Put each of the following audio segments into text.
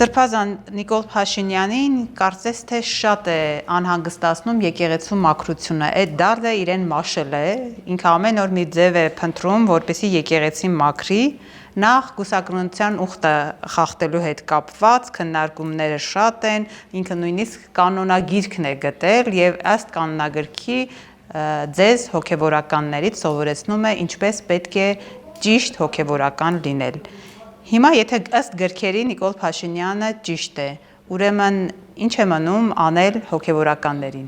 Սրբազան Նիկոլ Փաշինյանին կարծես թե շատ է անհանգստացնում եկեղեցու մաքրությունը, այդ դարձը իրեն մաշել է, ինքը ամեն օր մի ձև է փնտրում, որպեսզի եկեղեցին մաքրի, նախ կուսակրոնության ուխտը խախտելու հետ կապված քննարկումները շատ են, ինքը նույնիսկ կանոնագիրքն է գտել եւ ըստ կանոնագրքի ձեզ հոգեվորականներից սովորեցնում է ինչպես պետք է ճիշտ հոգեվորական լինել։ Հիմա եթե ըստ գրքերի Նիկոլ Փաշինյանը ճիշտ է, ուրեմն ինչ է մնում անել հոգեվորականներին։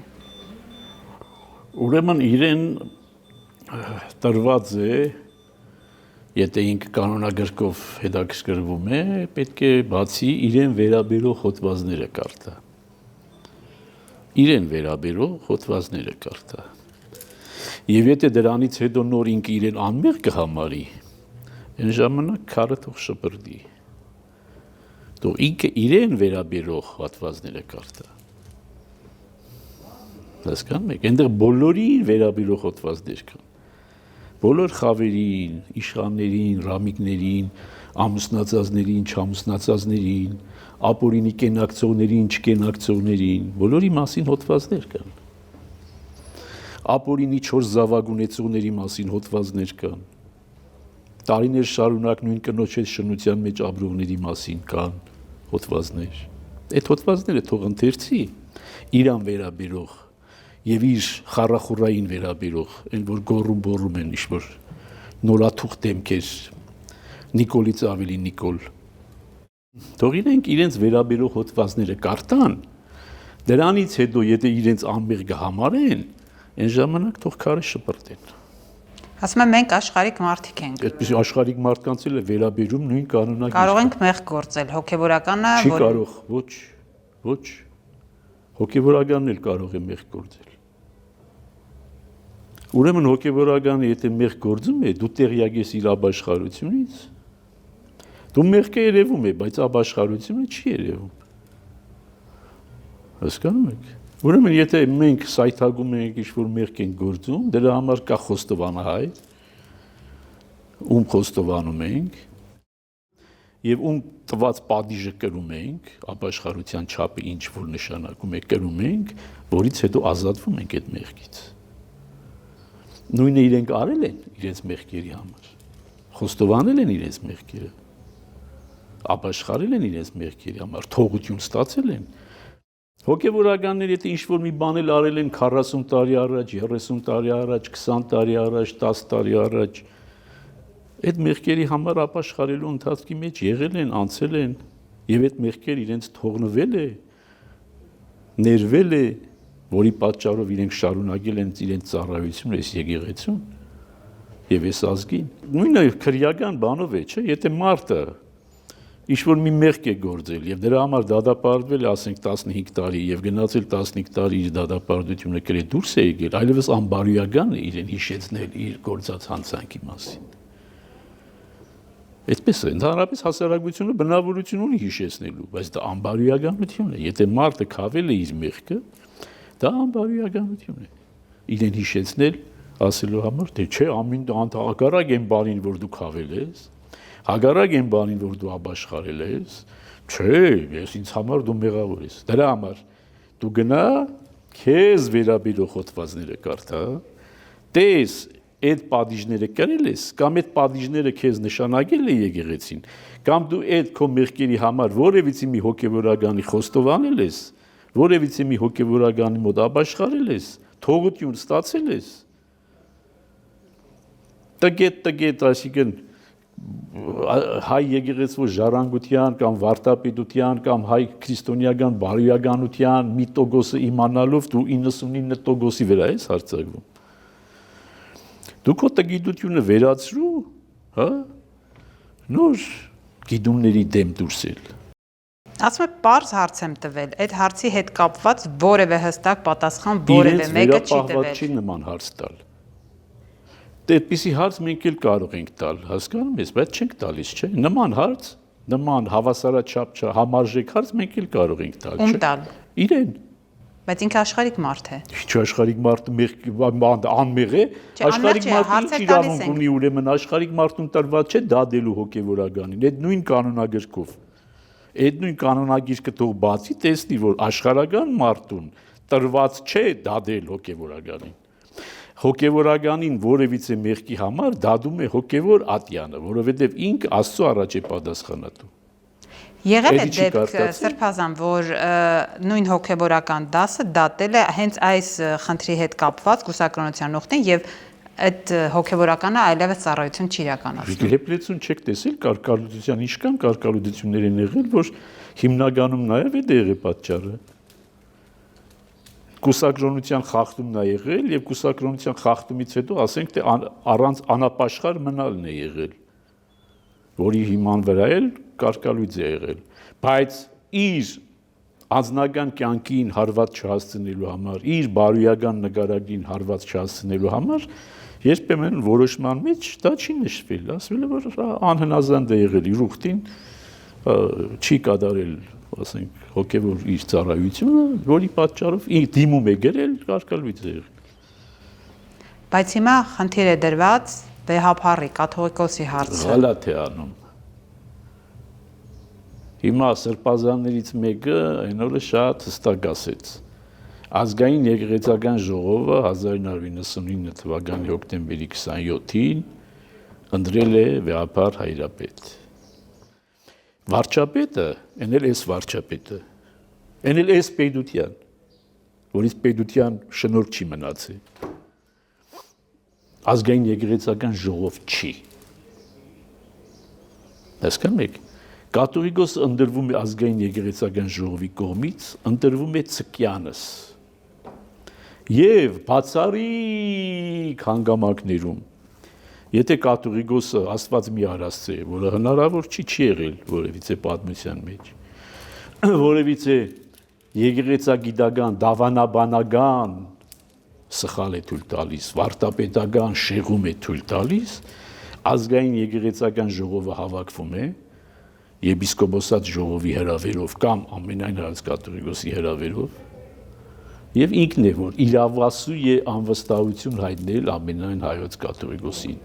Ուրեմն իրեն տրված է, եթե ինքը կանոնագրքով հետաքրքրվում է, պետք է բացի իրեն վերաբերող հոդվածները կարդա։ Իրեն վերաբերող հոդվածները կարդա։ Եվ եթե դրանից հետո նոր ինքը իրեն անմեղ կհամարի, այն ժամանակ քարը թող շպրդի։ Թող ինքը իրեն վերաբերող հատվածները կարդա։ Հասկանում եք, այնտեղ բոլորին վերաբերող հատվածներ կան։ Բոլոր խավերին, իշխաններին, ռամիկներին, ամուսնացածներին, չամուսնացածներին, ապօրինի կենակցողներին, չկենակցողներին, բոլորի մասին հատվածներ կան։ Ապօրինի 4 զավակ ունեցողների մասին հոդվածներ կան։ Տարիներ շարունակ նույն կնոջ հետ շնության մեջ ապրողների մասին կան հոդվածներ։ Այդ հոդվածները թող ընթերցի իրան վերաբերող եւ իր խառախուրային վերաբերող, այն որ գոռում են ինչ-որ նորաթուխ դեմքեր, Նիկոլից ավելի Նիկոլ։ Թող իրենց վերաբերող հոդվածները կարդան, դրանից հետո եթե իրենց անմեղ կհամարեն, այն ժամանակ թող քարը շպրտեն։ Ասում եմ մենք աշխարհիկ մարդիկ ենք։ Այդպես աշխարհիկ մարդկանց էլ է վերաբերում նույն կանոնագիրը։ Կարող ենք մեղ գործել, հոգեվորականը չի կարող, ոչ։ Հոգեվորականն էլ կարող է մեղ գործել։ Ուրեմն հոգեվորականը եթե մեղ գործում է, դու տեղյակ ես իր ապաշխարությունից։ Դու մեղքը երևում է, բայց ապաշխարությունը չի երևում։ Հասկանում եք։ Ուրեմն եթե մենք սայթագում ենք ինչ-որ մեղք ենք գործում, դրա համար կա խոստովանահայր, ում խոստովանում ենք, եւ ում տված պատիժը կրում ենք, ապաշխարության չափը ինչ որ նշանակում է կրում ենք, որից հետո ազատվում ենք այդ մեղքից։ Նույնը իրենք արել են իրենց մեղքերի համար, խոստովանել են իրենց մեղքերը, ապաշխարել են իրենց մեղքերի համար, թողություն ստացել են։ Հոգեվորականներ եթե ինչ-որ մի բան էլ արել են 40 տարի առաջ, 30 տարի առաջ, 20 տարի առաջ, 10 տարի առաջ, այդ մեղքերի համար ապաշխարելու ընթացքի մեջ եղել են, անցել են, եւ այդ մեղքերը իրենց թողնվել է, ներվել է, որի պատճառով իրենք շարունակել են իրենց ծառայությունը այս եկեղեցուն եւ այս ազգին։ Նույնը քրեական բանով է, չէ՞, եթե մարդը ինչ-որ մի մեղք է գործել եւ դրա համար դատապարտվել է, ասենք 15 տարի եւ գնացել 15 տարի իր դատապարտությունը կրել դուրս է եկել, այլևս անբարոյական է իրեն հիշեցնել իր գործած հանցանքի մասին։ Այդպես է, ընդհանրապես հասարակությունը բնավորություն ունի հիշեցնելու, բայց դա անբարոյականություն է։ Եթե մարդը քավել է իր մեղքը, դա անբարոյականություն է։ Իրեն հիշեցնել ասելու համար, թե չէ, ամեն հակառակ այն բանին, որ դու քավել ես, հակառակ այն բանին, որ դու ապաշխարել ես, չէ, ես ինձ համար դու մեղավոր ես։ Դրա համար դու գնա, քեզ վերաբերող հոդվածները կարդա, տես այդ պատիժները կրել ես, կամ այդ պատիժները քեզ նշանակել է եկեղեցին, կամ դու այդ քո մեղքերի համար որևիցե մի հոգեվորականի խոստովանել ես, որևիցե մի հոգեվորականի մոտ ապաշխարել ես, թողություն ստացել ես։ Տգետ, այսինքն հայ եկեղեցու ժառանգության կամ վարդապետության կամ հայ քրիստոնեական բարոյականության մի տոկոսը իմանալով դու 99%-ի վրա ես հարձակվում։ Դու քո տգիտությունը վերացրու, հա, նոր գիտումների դեմ դուրսել։ Ասում եմ պարզ հարց եմ տվել, այդ հարցի հետ կապված որևէ հստակ պատասխան որևէ մեկը չի տվել։ Չի նման հարց տալ։ Այդպիսի հարց մենք էլ կարող ենք տալ, հասկանում ես, բայց չենք տալիս, չէ՞։ Նման հարց, նման հավասարաչափ համարժեք հարց մենք էլ կարող ենք տալ, չէ՞։ Ում տալ։ Իրեն։ Բայց ինքը աշխարհիկ մարդ է։ Ինչ աշխարհիկ մարդը անմեղ է, աշխարհիկ մարդը իրավունք ունի, ուրեմն աշխարհիկ մարդուն տրված չէ դադելու հոգեվորականին, այդ նույն կանոնագրքով։ Այդ նույն կանոնագիրքը թող բացի տեսնի, որ աշխարհական մարդուն տրված չէ դադել հոգևորականին։ Հոգևորականին որևիցե մեղքի համար դադում է հոգևոր ատյանը, որովհետև ինքը Աստծո առաջ է պատասխանատու։ Եղել է դեպք Սրբազան, որ նույն հոգևորական դասը դատել է հենց այս խնդրի հետ կապված կուսակրոնության ուխտին եւ այդ հոգևորականը այլևս ծառայություն չի իրականացնում։ Ռեպրեսիոն չեք տեսել կարկալության ինչքան կարկալություններ են եղել, որ հիմնականում նաեւ այդ եղե պատճառը։ Կուսակրոնության խախտումն է եղել եւ կուսակրոնության խախտումից հետո ասենք թե առանց անապաշխար մնալն է եղել, որի հիման վրա էլ կարկալույց է եղել, բայց իր անձնական կյանքին հարված չհասցնելու համար, իր բարոյական նկարագրին հարված չհասցնելու համար երբեմն որոշման մեջ դա չի նշվել, ասվել է որ անհնազանդ է եղել իր ուխտին, չի կատարել, ասենք, հոգևոր իր ծառայությունը, որի պատճառով դիմում է գրել կարկալույց է եղել։ Բայց հիմա խնդիր է դրված վեհափառի կաթողիկոսի հարցը։ Գալատ է անում։ Հիմա սրբազաններից մեկը այն օրը շատ հստակ ասեց։ Ազգային եկեղեցական ժողովը 1999 թվականի հոկտեմբերի 27-ին ընտրել է վեհափառ հայրապետ։ Վարչապետը, այն էլ էս վարչապետը, այն էլ էս պետության, որից պետության շնորհք չի մնացել։ Ազգային եկեղեցական ժողով չի։ Հասկանում եք։ Կաթողիկոսը ընտրվում է ազգային եկեղեցական ժողովի կողմից, ընտրվում է Ցկյանս։ Եվ բացառիկ հանգամանքներում, եթե կաթողիկոսը Աստված մի արածը է, որը հնարավոր չի եղել որևիցե պատմության մեջ, որևիցե եկեղեցագիտական, դավանաբանական սխալ է թույլ տալիս, վարդապետական շեղում է թույլ տալիս, ազգային եկեղեցական ժողովը հավաքվում է, եպիսկոպոսատ ժողովի հրավերով կամ ամենայն հայոց կաթողիկոսի հրավերով, եւ ինքն է, որ իրավասու է անվստահություն հայտնել ամենայն հայոց կաթողիկոսին։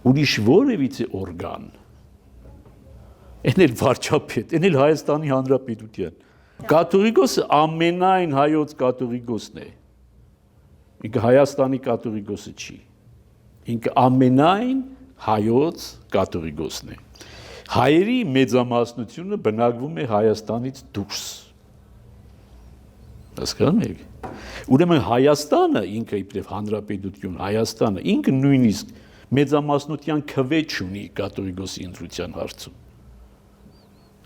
Ուրիշ որևիցե օրգան, այն էլ վարչապետ, այն էլ Հայաստանի Հանրապետության։ Կաթողիկոսը ամենայն հայոց կաթողիկոսն է։ Ինքը Հայաստանի կաթողիկոսը չի։ Ինքը ամենայն հայոց կաթողիկոսն է։ Հայերի մեծամասնությունը բնակվում է Հայաստանից դուրս։ Հասկանում եք։ Ուրեմն Հայաստանը ինքը իբրև հանրապետություն, Հայաստանը ինքը նույնիսկ մեծամասնության քվեջ ունի կաթողիկոսի ընտրության հարցում։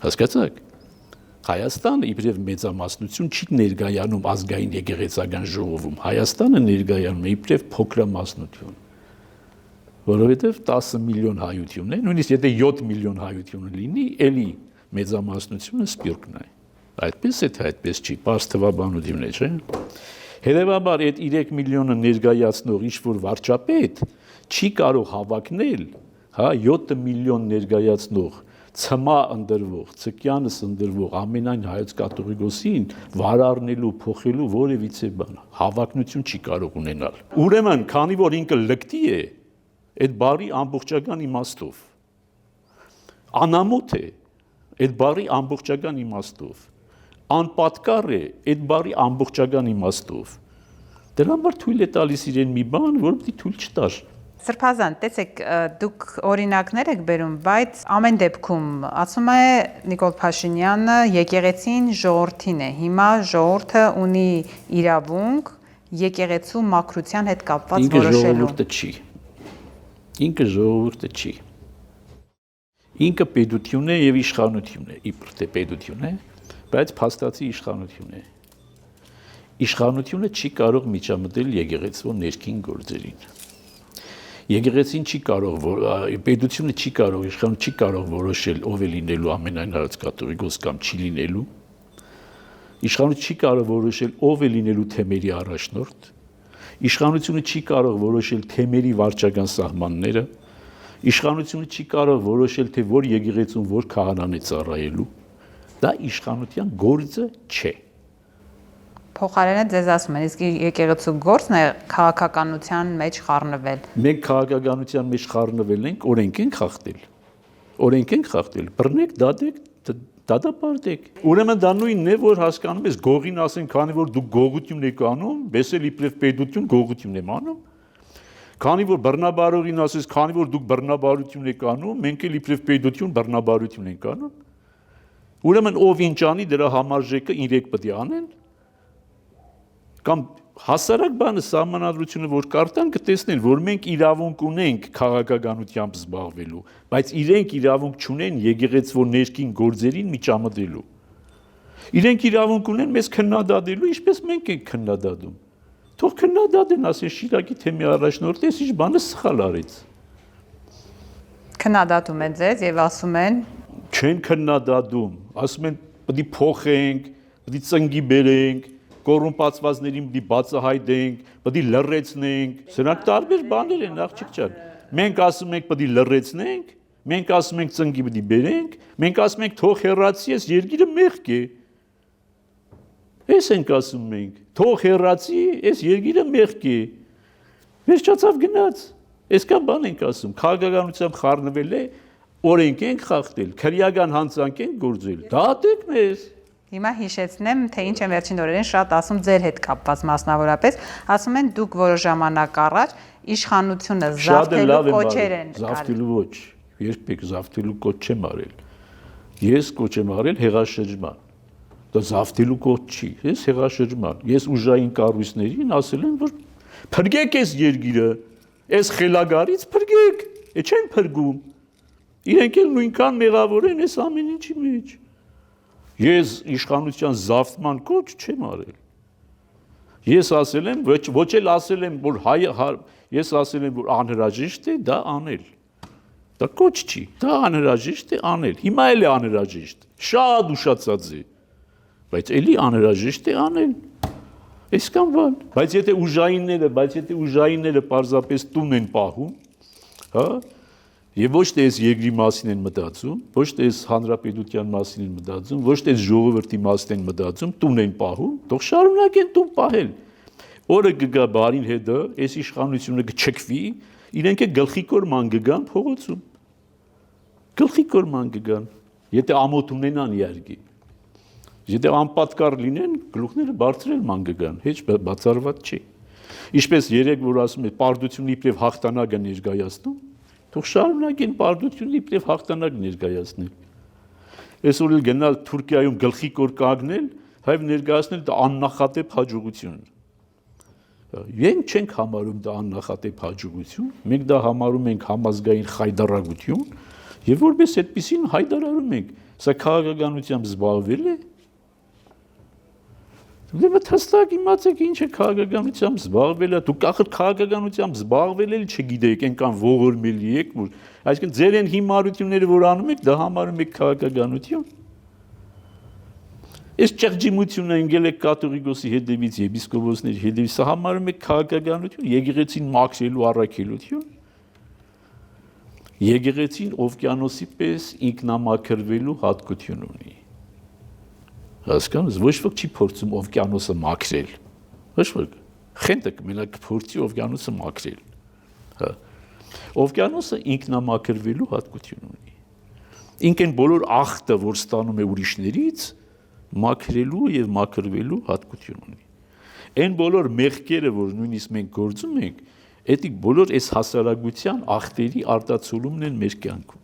Հասկացաք։ Հայաստանը իբրև մեծամասնություն չի ներկայանում ազգային եկեղեցական ժողովում։ Հայաստանը ներկայանում է իբրև փոքրամասնություն։ Որովհետև 10 միլիոն հայություն է, նույնիսկ եթե 7 միլիոն հայություն լինի, էլի մեծամասնությունը սպյուրքն է։ Այդպես է, թե այդպես չի, պարզ թվաբանություն է, չէ՞։ Հետևաբար այդ 3 միլիոնը ներկայացնող ինչ-որ վարչապետ չի կարող հավակնել, 7 միլիոն ներկայացնող ցմա ընտրվող, Ցկյանս ընտրվող ամենայն հայոց կաթողիկոսին վարարնելու, փոխելու որևիցե բան, հավակնություն չի կարող ունենալ։ Ուրեմն, քանի որ ինքը լկտի է, այդ բառի ամբողջական իմաստով, անամոթ է այդ բառի ամբողջական իմաստով, անպատկառ է այդ բառի ամբողջական իմաստով, դրա համար թույլ է տալիս իրեն մի բան, որ պիտի թույլ չտար։ Սրբազան, տեսեք, դուք օրինակներ եք բերում, բայց ամեն դեպքում ասում է Նիկոլ Փաշինյանը եկեղեցին ժողովրդին է։ Հիմա ժողովուրդը ունի իրավունք եկեղեցու մաքրության հետ կապված որոշելու։ Ինքը ժողովուրդը չի։ Ինքը պետություն է եւ իշխանություն է, իբր թե պետություն է, բայց փաստացի իշխանություն է։ Իշխանությունը չի կարող միջամտել եկեղեցու ներքին գործերին։ Եկեղեցին չի կարող, պետությունը չի կարող, իշխանությունը չի կարող որոշել ով է լինելու ամենայն հայոց կաթողիկոս կամ չի լինելու։ Իշխանությունը չի կարող որոշել ով է լինելու թեմերի առաջնորդ։ Իշխանությունը չի կարող որոշել թեմերի վարչական սահմանները։ Իշխանությունը չի կարող որոշել, թե որ եկեղեցուն որ քահանան է ծառայելու։ Դա իշխանության գործը չէ։ Փոխարենը ձեզ ասում են, իսկ եկեղեցու գործն է քաղաքականության մեջ խառնվել։ Մենք քաղաքականության մեջ խառնվել ենք, օրենք ենք խախտել։ Օրենք ենք խախտել։ Բռնեք, դատեք, Դատապարտեք։ Ուրեմն դա նույնն է, որ հասկանում ես գողին ասեն, քանի որ դու գողություն եք անում, ես էլ իբրև պետություն գողություն եմ անում։ Քանի որ բռնաբարողին ասես, քանի որ դուք բռնաբարություն եք անում, մենք էլ իբրև պետություն բռնաբարություն ենք անում։ Ուրեմն ով ինչ անի, դրա համարժեքը իրենք պետք է անեն։ Կամ հասարակ բանը սահմանադրությունը որ կարտան կտեսնեն, որ մենք իրավունք ունենք քաղաքականությամբ զբաղվելու, բայց իրենք իրավունք չունեն եկեղեցու ներքին գործերին միջամտելու։ Իրենք իրավունք ունեն մեզ քննադատելու, ինչպես մենք ենք քննադատում։ Թող քննադատեն, ասեն Շիրակի թեմի առաջնորդը, այս ինչ բանը սխալ արեց։ Քննադատում են ձեզ եւ ասում են չեն քննադատում, ասում են պետք է փոխենք, պետք է ծնգի բերենք, կոռումպացվածներին պետք է բացահայտենք, պետք է լռեցնենք, սրանք տարբեր բաներ են, աղջիկ ջան։ Մենք ասում ենք պետք է լռեցնենք, մենք ասում ենք ծնգի պետք է բերենք, մենք ասում ենք թող հեռացի, այս երկիրը մեղք է։ Էս ենք ասում մենք, թող հեռացի, այս երկիրը մեղք է։ Վերջացավ գնաց։ Այսքան բան ենք ասում, քաղաքականությամբ խառնվել է, օրենք ենք խախտել, քրեական հանցանք ենք գործել։ Դատեք մեզ։ Հիմա հիշեցնեմ, թե ինչ են վերջին օրերին շատ ասում ձեր հետ կապված մասնավորապես, ասում են դուք որոշ ժամանակ առաջ իշխանությունը զավթելու կոչեր են կարել։ Զավթելու ոչ, երբեք զավթելու կոչ չեմ արել։ Ես կոչ եմ արել հեղաշրջման։ Դա զավթելու կոչ չի, ես հեղաշրջման։ Ես ուժային կառույցներին ասել եմ, որ փրկեք այս երկիրը, այս խելագարից փրկեք, չեն փրկում։ Իրենք էլ նույնքան մեղավոր են այս ամեն ինչի մեջ։ Ես իշխանության զավթման կոչ չեմ արել։ Ես ասել եմ, ոչ էլ ասել եմ, որ ես ասել եմ, որ անհրաժեշտ է դա անել։ Դա կոչ չի, դա անհրաժեշտ է անել։ Հիմա էլ է անհրաժեշտ, շատ ուշացած է, բայց էլի անհրաժեշտ է անել։ Այսքան բան։ Բայց եթե ուժայինները պարզապես տուն են պահում, հա, եւ ոչ թե այս երկրի մասին են մտածում, ոչ թե այս հանրապետության մասին են մտածում, ոչ թե այս ժողովրդի մասին են մտածում, տուն են պահում, թող շարունակեն տուն պահել։ Օրը կգա բարին հետը, այս իշխանությունը կչքվի, իրենք է գլխիկորման կգան փողոցում։ Գլխիկորման կգան, եթե ամոթ ունենան իհարկե։ Եթե անպատկառ լինեն, գլուխները բարձրել ման կգան, հեչ բացառված չի։ Ինչպես երեք որ ասում է, պարտությունը իբրև հաղթանակ է ներկայացնում, թող շարունակեն պարտությունը իբրև հաղթանակ ներկայացնել։ Այսօր էլ գնալ Թուրքիայում գլխի կոր կանգնել, հայ ներկայացնել դա աննախադեպ հաջողություն։ Մենք չենք համարում դա աննախադեպ հաջողություն, մենք դա համարում ենք համազգային խայդարագություն, եւ որպես այդպեսին հայտարարում ենք, սա քաղաքականությամբ զբաղվել է։ Դուք հստակ իմացեք ինչ է քաղաքականությամբ զբաղվելը, դուք ախր քաղաքականությամբ զբաղվել էլ չգիտեք, այնքան ողորմելի եք, որ այսինքն ձեր այն հիմարությունները որ անում եք, դա համարում եք քաղաքականություն։ Այս ճղճիմությունը ընկել է կաթողիկոսի հետևից, եպիսկոպոսների հետևից, սա համարում եք քաղաքականություն, եկեղեցին մաքրելու առաքելություն։ Եկեղեցին օվկիանոսի պես ինքնամաքրվելու հատկություն ունի։ Հասկանու՞մ, ոչ ոք չի փորձում օվկիանոսը մաքրել։ Ոչ ոք։ Խենթը մենակ փորձի օվկիանոսը մաքրել։ Հա։ Օվկիանոսը ինքնամաքրվելու հատկություն ունի։ Ինքն բոլոր ախտը, որ ստանում է ուրիշներից, մաքրելու եւ մաքրվելու հատկություն ունի։ Այն բոլոր մեղքերը, որ նույնիսկ մենք գործում ենք, էդիկ բոլոր այս հասարակության ախտերի արտացոլումն են մեր կյանքում։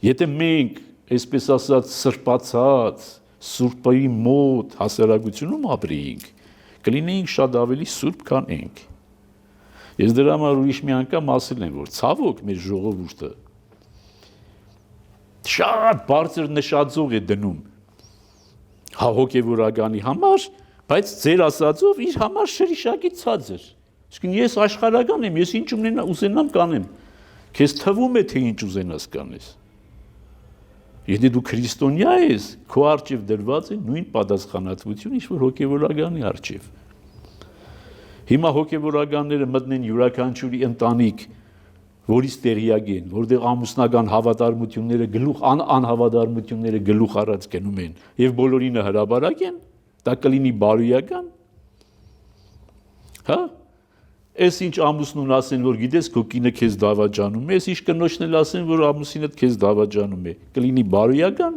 Եթե մենք, այսպես ասած, սրբացած Սուրբի մոտ հասարակությունում ապրեինք, կլինեինք շատ ավելի սուրբ, քան ենք։ Ես դրա համար ուրիշ մի անգամ ասել եմ, որ ցավոք մեր ժողովուրդը շատ բարձր նշաձող է դնում հոգևորականի համար, բայց ձեր ասածով իր համար շրիշակի ցածր։ Իսկ ես աշխարհական եմ, ես ինչ ուզենամ կանեմ։ Քեզ թվում է թե ինչ ուզենաս կանես։ Եթե դու քրիստոնյա ես, քո առջև դրված է նույն պատասխանատվություն, ինչ որ հոգևորականի առջև։ Հիմա հոգևորականները մտնեն յուրաքանչյուրի ընտանիք, որից տեղյակ են, որտեղ ամուսնական հավատարմությունները անհավատարմությունները գլուխ առած գնում են, եւ բոլորինը հրաբարակ են, դա կլինի բարոյական։ Հա? Այս ինչ ամուսնուն ասեն, որ գիտես, քո կինը քեզ դավաճանում է, այս ինչ կնոջն էլ ասեն, որ ամուսինդ քեզ դավաճանում է, կլինի բարոյական։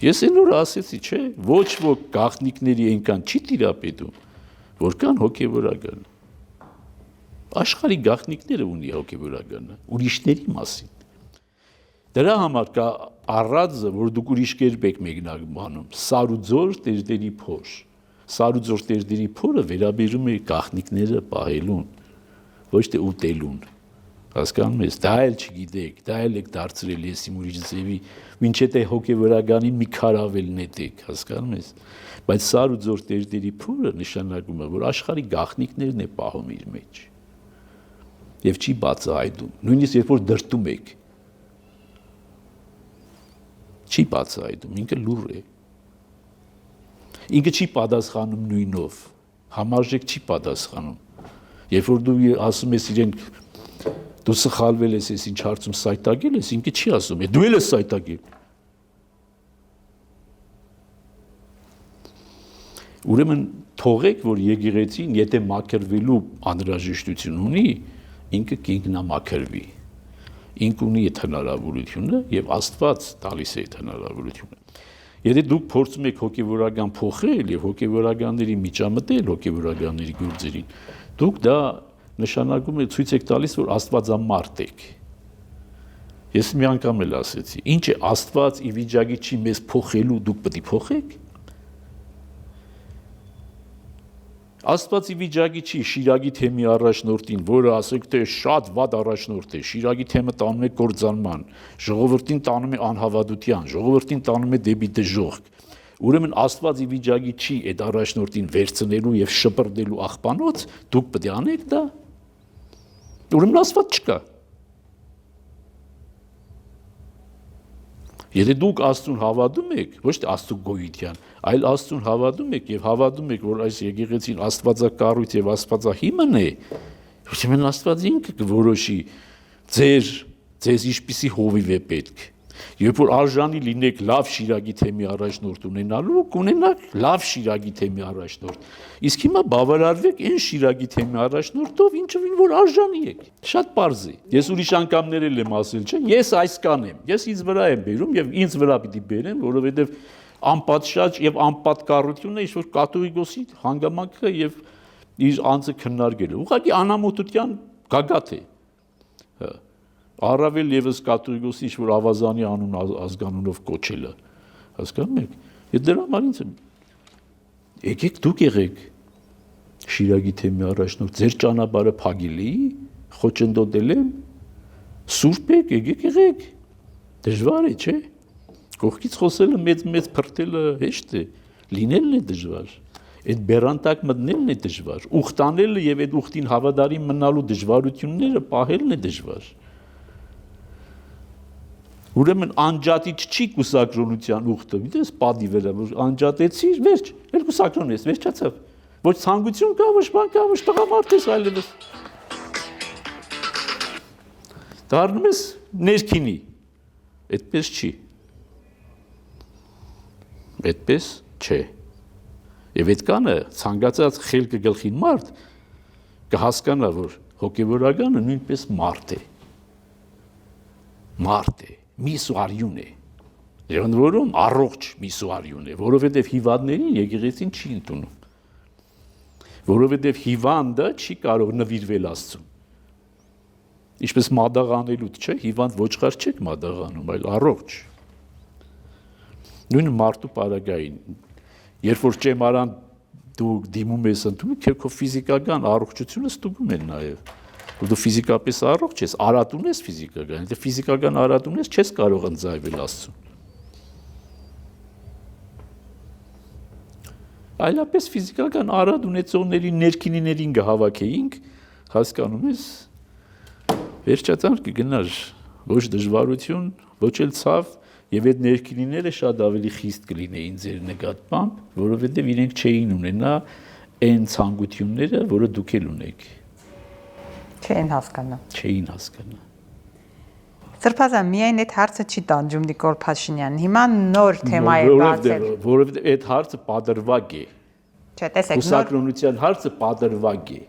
Ես այն օրը ասեցի, չէ, ոչ ոք գաղտնիքների այնքան չի տիրապետում, որքան հոգևորականը։ Աշխարհի գաղտնիքները ունի հոգևորականը, ուրիշների մասին։ Դրա համար կա առածը, որ դուք ուրիշ կերպ եք մեկնաբանում, սարուձոր տերտերի փոր։ Սարուձոր տերտերի փորը վերաբերում է գաղտնիքները պահելուն, ոչ թե ուտելուն։ Հասկանում ես, դա էլ չգիտեք, դա էլ եք դարձրել ես իմ ուրիշ ձևի, մինչև թե հոգևորականին մի քարավել նետեք, հասկանում ես։ Բայց սարուձոր տերտերի փորը նշանակում է, որ աշխարհի գաղտնիքներն է պահում իր մեջ։ Եվ չի բացահայտում, նույնիսկ երբ որ դրտում եք, չի բացահայտում, ինքը լուր է։ Ինքը չի պատասխանում նույնով, համարժեք չի պատասխանում։ Երբ որ դու ասում ես իրեն դու սխալվել ես, ինչ հարցում սայտագել ես, ինքը չի ասում, դու էլ ես սայտագել։ Ուրեմն թողեք, որ եկեղեցին, եթե մաքրվելու անհրաժեշտություն ունի, ինքը կինգնամաքրվի։ Ինքը ունի այդ հնարավորությունը եւ Աստված տալիս է այդ հնարավորությունը։ Եթե դուք փորձում եք հոգևորական փոխել եւ հոգևորականների միջամտել հոգևորականների գործերին, դուք դա նշանակում է ցույց եք տալիս, որ Աստվածամարդ եք։ Ես մի անգամ էլ ասեցի, ինչ է Աստված ի վիճակի չի մեզ փոխելու, դուք պետք է փոխեք։ Աստված ի վիճակի չի Շիրակի թեմի առաջնորդին, որը ասեք թե շատ վատ առաջնորդ է, Շիրակի թեմը տանում է կործանման, ժողովրդին տանում է անհավատության, ժողովրդին տանում է դեպի դժոխք։ Ուրեմն Աստված ի վիճակի չի այդ առաջնորդին վերցնելու եւ շպրտելու աղբանոց, դուք պետք է անեք դա։ Ուրեմն Աստված չկա։ Եթե դուք Աստծուն հավատում եք, ոչ թե Աստծու գոյության, այլ Աստծուն հավատում եք եւ հավատում եք, որ այս եկեղեցին Աստվածակառույց եւ Աստվածահիմն է, ուրեմն Աստված ինքը կորոշի ձեզ ինչպիսի հովիվ է պետք։ Երբ որ արժանի լինեք լավ Շիրակի թեմի առաջնորդ ունենալու, կունենաք լավ Շիրակի թեմի առաջնորդ։ Իսկ հիմա բավարարվեք այն Շիրակի թեմի առաջնորդով, ինչովին որ արժանի եք։ Շատ պարզ է։ Ես ուրիշ անգամներ էլ եմ ասել, չէ՞, ես այսքան եմ։ Ես ինձ վրա եմ բերում եւ ինձ վրա պիտի բերեմ, որովհետեւ անպատշաճ եւ անպատկառությունը ինչ որ կաթողիկոսի հանգամանքը եւ իր անձը քննարկելը։ Ուղղակի անամոթության գագաթ է։ Հա։ Առավել եւս կաթողիկոսի ինչ որ ավազանի անուն ազգանունով կոչելը, հասկանում եք։ Եվ դրա համար ինձ եկեք դուք եղեք Շիրակի թեմի առաջնորդ, ձեր ճանապարհը փակելի, խոչընդոտել եմ, սուրբ եք, եկեք եղեք։ Դժվար է, չէ՞։ Կողքից խոսելը մեծ փրտելը հեշտ է, լինելն է դժվար։ Այդ բերանտակ մտնելն է դժվար, ուխտանելը եւ այդ ուխտին հավատարիմ մնալու դժվարությունները պահելն է դժվար։ Ուրեմն անջատիչ չի կուսակրոնության ուխտը, գիտես, պատի վրա, որ անջատեցիր, վերջ, էլ կուսակրոն ես, վերջացավ։ Ոչ ցանկություն կա, ոչ բան կա, ոչ տղամարդ ես այլևս։ Դառնում ես ներքինի։ Այդպես չի։ Այդպես չէ։ Եվ այդ կանը ցանկացած խելքը գլխին մարդ կհասկանա, որ հոգևորականը նույնպես մարդ է։ Մարդ է, միսուարյուն է։ Եվ ընդ որում առողջ միսուարյուն է, որովհետև հիվանդներին եկեղեցին չի ընդունում։ Որովհետև հիվանդը չի կարող նվիրվել Աստծուն։ Ինչպես մադաղանելուց, չէ, հիվանդ ոչխար չեք մադաղանում, այլ առողջ։ Նույնը մարդու պարագային, երբ որ ճեմարան դու դիմում ես ընդունում, քո ֆիզիկական առողջությունը ստուգում են նաև։ Դու ֆիզիկապես առողջ ես, արատ ունես ֆիզիկական, եթե ֆիզիկական արատ ունես, չես կարող ընձայվել Աստծուն։ Այլապես ֆիզիկական արատ ունեցողների ներքինիներին կհավաքեինք, հասկանում ես, վերջացան կգնար ոչ դժվարություն, ոչ էլ ցավ, եւ այդ ներքինիները շատ ավելի խիստ կլինեին ձեր նկատմամբ, որովհետեւ իրենք չէին ունենա այն ցանկությունները, որը դուք էլ ունեք։ Չէին հասկանա։ Չէին հասկանա։ Սրբազան միայն այդ հարցը չի տանջում Նիկոլ Փաշինյանին։ Հիմա նոր թեմա է բացել։ Որովհետեւ այդ հարցը պատրվակ է։ Չէ, տեսեք, Կուսակրոնության հարցը պատրվակ է։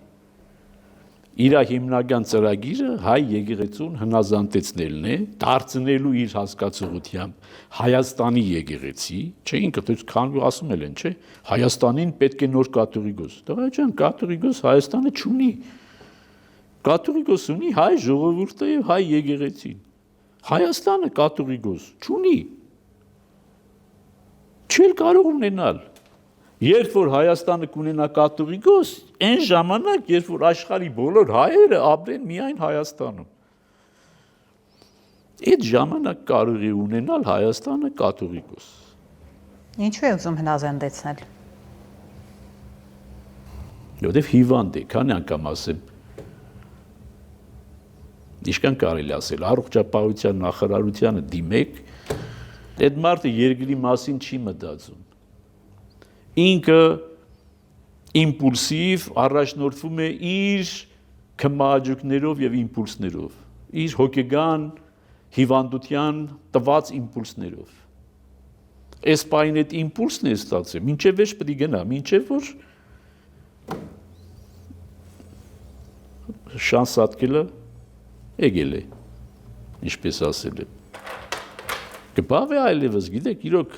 իր հիմնական ծրագիրը հայ եկեղեցուն հնազանդեցնելն է, դարձնելու իր հասկացողությամբ Հայաստանի եկեղեցի, չէ, ինքը քան ասում են, չէ, Հայաստանին պետք է նոր կաթողիկոս։ Տղա ջան, կաթողիկոս Հայաստանը չունի։ Կաթողիկոս ունի հայ ժողովուրդը եւ հայ եկեղեցին։ Հայաստանը կաթողիկոս չունի։ Չէր կարող ունենալ։ Երբ որ Հայաստանը կունենա կաթողիկոս, այն ժամանակ, երբ որ աշխարհի բոլոր հայերը ապրեն միայն Հայաստանում։ Այդ ժամանակ կարող է ունենալ Հայաստանը կաթողիկոս։ Ինչու է ուզում հնազանդեցնել։ Որտեվ հիվանդ է, քանի անգամ ասեմ։ Ինչքան կարելի ասել, առողջապահության նախարարությանը դիմեք, այդ մարդը երկրի մասին չի մտածում։ Ինքը իմպուլսիվ առաջնորդվում է իր քմահաճույքներով եւ իմպուլսներով, իր հոգեգան հիվանդության տված իմպուլսներով։ Այս պայն այդ իմպուլսն է ստացել, մինչև վերջ պետք է գնա, մինչև որ շանս ատկելը եկել է, ինչպես ասել է։ Կբավ է այլևս, գիտեք, իրոք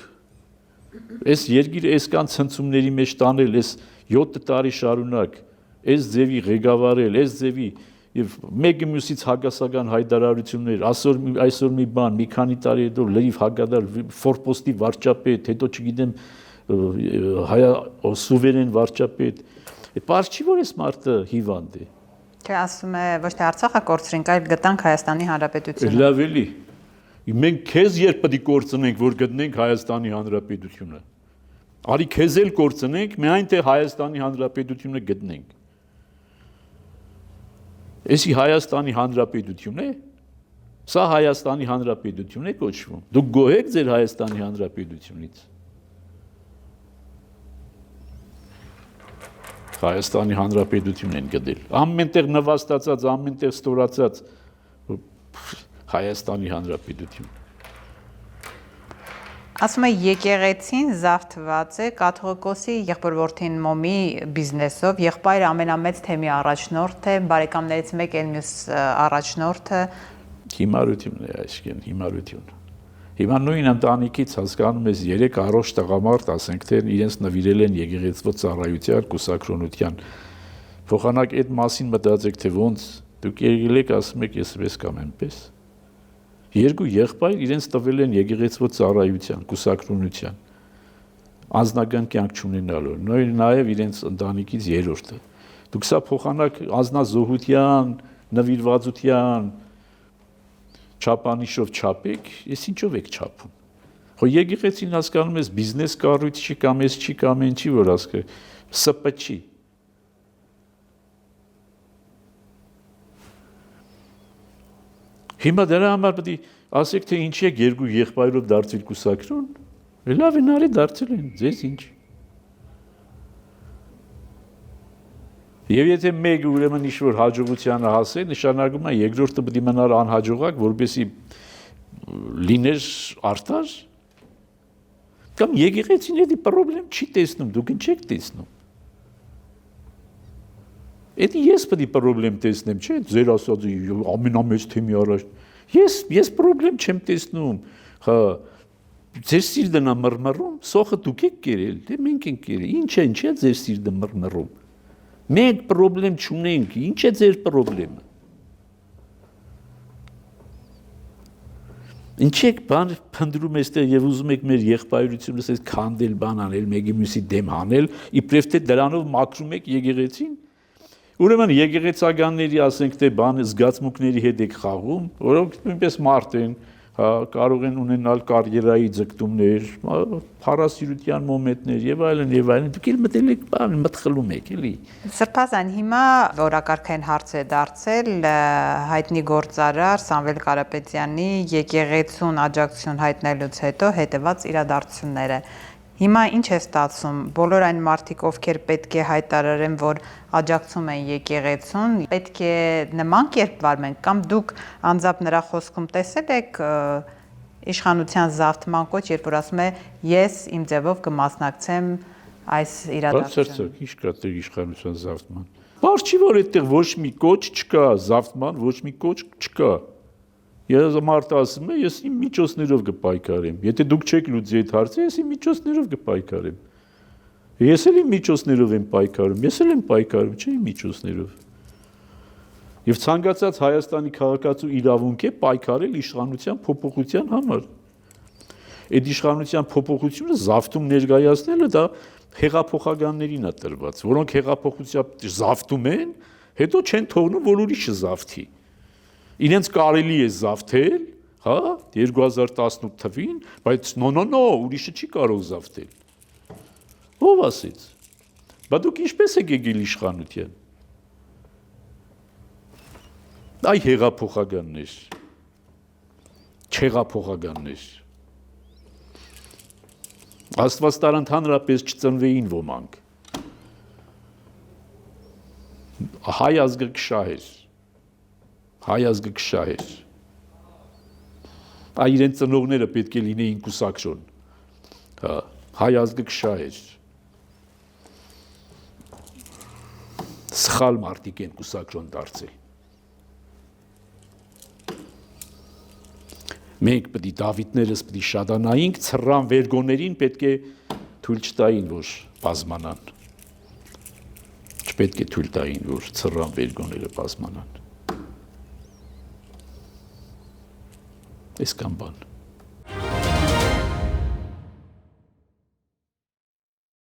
այս երկիրը այսքան ցնցումների մեջ տանել, այս 7 տարի շարունակ, այս ձևի ղեկավարել, այս ձևի եւ մեկը մյուսից հակասական հայտարարություններ, այսօր մի բան, մի քանի տարի հետո լրիվ հակադար ֆորպոստի վարչապետ, հետո չգիտեմ սուվերեն վարչապետ։ Պարզ չի որ այս մարդը հիվանդ է։ Թե ասում է ոչ թե Արցախը կորցրինք, այլ գտանք Հայաստանի Հանրապետությունը։ Լավ էլի։ Մենք քեզ երբ պետք է կորցնենք, որ գտնենք Հայաստանի Հանրապետությունը։ Արի քեզ էլ կորցնենք, միայն թե Հայաստանի Հանրապետությունը գտնենք։ Էսի Հայաստանի Հանրապետություն է։ Սա Հայաստանի Հանրապետություն է կոչվում։ Դուք գոհ եք ձեր Հայաստանի Հանրապետությունից։ Հայաստանի Հանրապետություն են գտել։ Ամենտեղ նվաստացած, ամենտեղ ստորացած Հայաստանի Հանրապետություն։ Ասում է եկեղեցին զարթված է կաթողիկոսի եղբորորդին մոմի բիզնեսով, եղբայրը ամենամեծ թեմի առաջնորդ է, բարեկամներից մեկ էլ մյուս առաջնորդը։ Հիմարությունն է այսքան, հիմարություն։ Հիմա նույն ընտանիքից հասկանում ես 3 առողջ տղամարդ, ասենք թե իրենց նվիրել են եկեղեցվո ծառայության, կուսակրոնության։ Փոխանակ այդ մասին մտածեք, թե ոնց դուք եկել եք, ասում եք ես վես կամ այնպես։ Երկու եղբայր իրենց տվել են եկեղեցվո ծառայության, կուսակրոնության։ Անձնական կյանք չունենալու, նաև իրենց ընտանիքից երրորդը։ Դուք սա փոխանակ անձնազոհության, նվիրվածության չափանիշով չափեք, ես ինչով եք չափում։ Խո եկեղեցին հասկանում ես բիզնես կառույց չի կամ էս չի կամ այն չի, որ ասկը ՍՊ չի։ Հիմա դրա համար պետք է ասեք, թե ինչի եք երկու եղբայրով դարձել կուսակրոն, լավ են արի դարձել են, ձեզ ինչ։ Եվ եթե մեկը ուրեմն ինչ-որ հաջողությանը հասե, նշանակում է երկրորդը պետք է մնար անհաջողակ, որպեսզի լիներ արդար, կամ եկեղեցին էդի պրոբլեմ չի տեսնում, դուք ինչ եք տեսնում։ Էդի ես պետք է պրոբլեմ տեսնեմ, չէ՞, ձեր ասածը ամենամեծ թեմի առաջ։ Ես պրոբլեմ չեմ տեսնում, հա, ձեր սիրտն է մռմռում, սոխը դուք եք կերել, դե մենք ենք կերել, ինչ է ձեր սիրտը մռմռում։ Մենք պրոբլեմ չունենք, ինչ է ձեր պրոբլեմը։ Ինչ եք բան փնտրում այստեղ եւ ուզում եք մեր եղբայրությունը ասես քանդել, բան անել, մեկի մյուսի դեմ հանել, իբրև թե դրանով մաքրում եք եկեղեցին։ Ուրեմն եկեղեցականների ասենք թե բան զգացմունքների հետ եք խաղում, որոնք նույնպես մարդ են, հա, կարող են ունենալ կարիերայի ձգտումներ, փառասիրության մոմենտներ եւ այլն, դուք էլ մտել եք բան, մտխլում եք, էլի։ Սրբազան հիմա օրակարգային հարց է դարձել հայտնի գործարար Սամվել Կարապետյանի եկեղեցուն աջակցություն հայտնելուց հետո հետևած իրադարձությունները։ Հիմա ինչ է ստացվում, բոլոր այն մարդիկ, ովքեր պետք է հայտարարեն, որ աջակցում են եկեղեցուն, պետք է նման կերպ վարվեն, կամ դուք անձամբ նրա խոսքում տեսել եք իշխանության զավթման կոչ, երբ որ ասում է ես իմ ձևով կմասնակցեմ այս իրադարձությանը։ Բացարձակ, ինչ կա դեր իշխանության զավթման։ Բար չի որ այդտեղ ոչ մի կոչ չկա, զավթման ոչ մի կոչ չկա։ Ես մարդը ասում է, ես իմ միջոցներով կպայքարեմ։ Եթե դուք չեք լուծի այդ հարցը, ես իմ միջոցներով կպայքարեմ։ Ես էլ իմ միջոցներով եմ պայքարում, ես էլ եմ պայքարում, չէ՞ իմ միջոցներով։ Եվ ցանկացած Հայաստանի քաղաքացու իրավունք է պայքարել իշխանության փոփոխության համար։ Այդ իշխանության փոփոխությունը զավթում ներկայացնելը դա հեղափոխականներին է տրված, որոնք հեղափոխությամբ զավթում են, հետո չեն թողնում, որ ուրիշը զավթի։ Իրենց կարելի է զավթել, հա, 2018 թվին, բայց նո, ուրիշը չի կարող զավթել։ Ո՞վ ասեց։ Բա դուք ինչպես եք եկել իշխանության։ Այ հեղափոխականներ, չհեղափոխականներ։ Աստված տար ընդհանրապես չծնվեին ոմանք։ Հայ ազգը կշահեր։ Հայ ազգը կշահեր։ Այ իրենց ծնողները պետք է լինեին կուսակցոն։ Հա, հայ ազգը կշահեր։ Սխալ մարդիկ են կուսակցոն դարձել։ Մենք պետք է Դավիթներս պետք է շատանայինք, ցռան վերգոներին պետք է թույլ չտային, որ բազմանան։ Չպետք է թույլ տային, որ ցռան վերգոները բազմանան։ Այսքան բան։